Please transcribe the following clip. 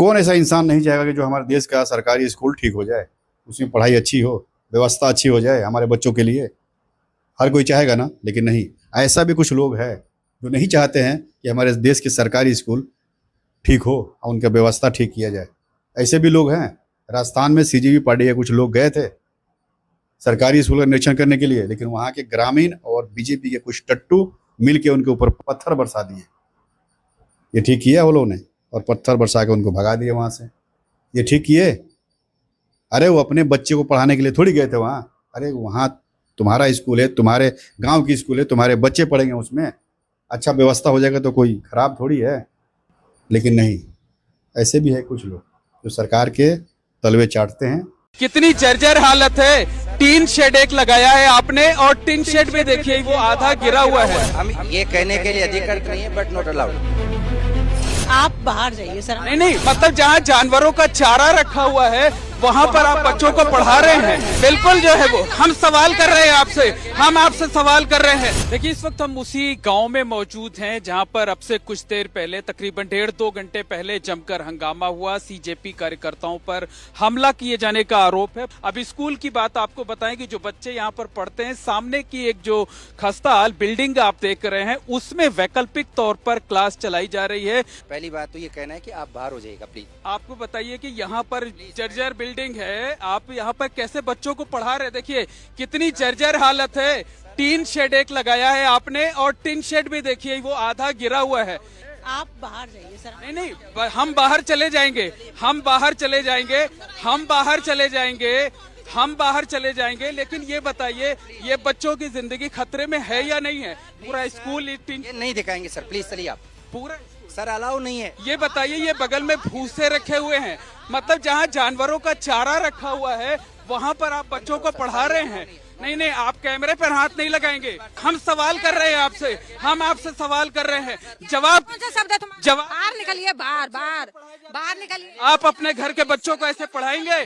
कौन ऐसा इंसान नहीं चाहेगा कि जो हमारे देश का सरकारी स्कूल ठीक हो जाए, उसमें पढ़ाई अच्छी हो, व्यवस्था अच्छी हो जाए हमारे बच्चों के लिए। हर कोई चाहेगा ना, लेकिन नहीं, ऐसा भी कुछ लोग हैं जो नहीं चाहते हैं कि हमारे देश के सरकारी स्कूल ठीक हो और उनका व्यवस्था ठीक किया जाए। ऐसे भी लोग हैं। राजस्थान में सीजीबी पार्टी के कुछ लोग गए थे सरकारी स्कूल का निरीक्षण करने के लिए, लेकिन वहाँ के ग्रामीण और बीजेपी के कुछ टट्टू मिल के उनके ऊपर पत्थर बरसा दिए। ये ठीक किया वो लोगों ने, और पत्थर बरसा के उनको भगा दिए वहाँ से। ये ठीक किए? अरे वो अपने बच्चे को पढ़ाने के लिए थोड़ी गए थे वहाँ। अरे वहाँ तुम्हारा स्कूल है, तुम्हारे गांव की स्कूल है, तुम्हारे बच्चे पढ़ेंगे उसमें, अच्छा व्यवस्था हो जाएगा तो कोई खराब थोड़ी है। लेकिन नहीं, ऐसे भी है कुछ लोग जो सरकार के तलवे चाटते हैं। कितनी जर्जर हालत है। टीन शेड एक लगाया है आपने, और टीन शेड में देखिए वो आधा गिरा हुआ है। हम ये कहने के लिए अधिकृत नहीं है, बट नॉट अलाउड। आप बाहर जाइए सर। नहीं, मतलब जहाँ जानवरों का चारा रखा हुआ है वहाँ पर आप बच्चों को पढ़ा रहे हैं। बिल्कुल जो है वो हम सवाल कर रहे हैं आपसे, हम आपसे सवाल कर रहे हैं। देखिए इस वक्त हम उसी गांव में मौजूद हैं जहां पर अब से कुछ देर पहले, तकरीबन 1.5-2 घंटे पहले जमकर हंगामा हुआ। सीजेपी कार्यकर्ताओं पर हमला किए जाने का आरोप है। अब स्कूल की बात आपको बताएं कि जो बच्चे यहाँ पर पढ़ते हैं, सामने की एक जो खस्ताहाल बिल्डिंग आप देख रहे हैं उसमें वैकल्पिक तौर पर क्लास चलाई जा रही है। पहली बात तो ये कहना है कि आप बाहर हो जाइएगा प्लीज। आपको बताइए कि यहाँ पर जर्जर बिल्डिंग है, आप यहाँ पर कैसे बच्चों को पढ़ा रहे? देखिए कितनी जर्जर हालत है। टीन शेड एक लगाया है आपने, और टीन शेड भी देखिए वो आधा गिरा हुआ है। आप बाहर जाइए सर। नहीं, हम बाहर चले जाएंगे, हम बाहर चले जाएंगे, हम बाहर चले जाएंगे, हम बाहर चले जाएंगे। लेकिन ये बताइए, ये बच्चों की जिंदगी खतरे में है या नहीं है? पूरा स्कूल ये नहीं दिखाएंगे सर, प्लीज चलिए आप। पूरा सर अलाउ नहीं है। ये बताइए, ये बगल में भूसे रखे हुए हैं, मतलब जहाँ जानवरों का चारा रखा हुआ है वहाँ पर आप बच्चों को पढ़ा रहे हैं। नहीं, आप कैमरे पर हाथ नहीं लगाएंगे। हम सवाल कर रहे हैं आपसे, हम आपसे सवाल कर रहे हैं। जवाब बाहर निकलिए, बाहर निकलिए। आप अपने घर के बच्चों को ऐसे पढ़ाएंगे?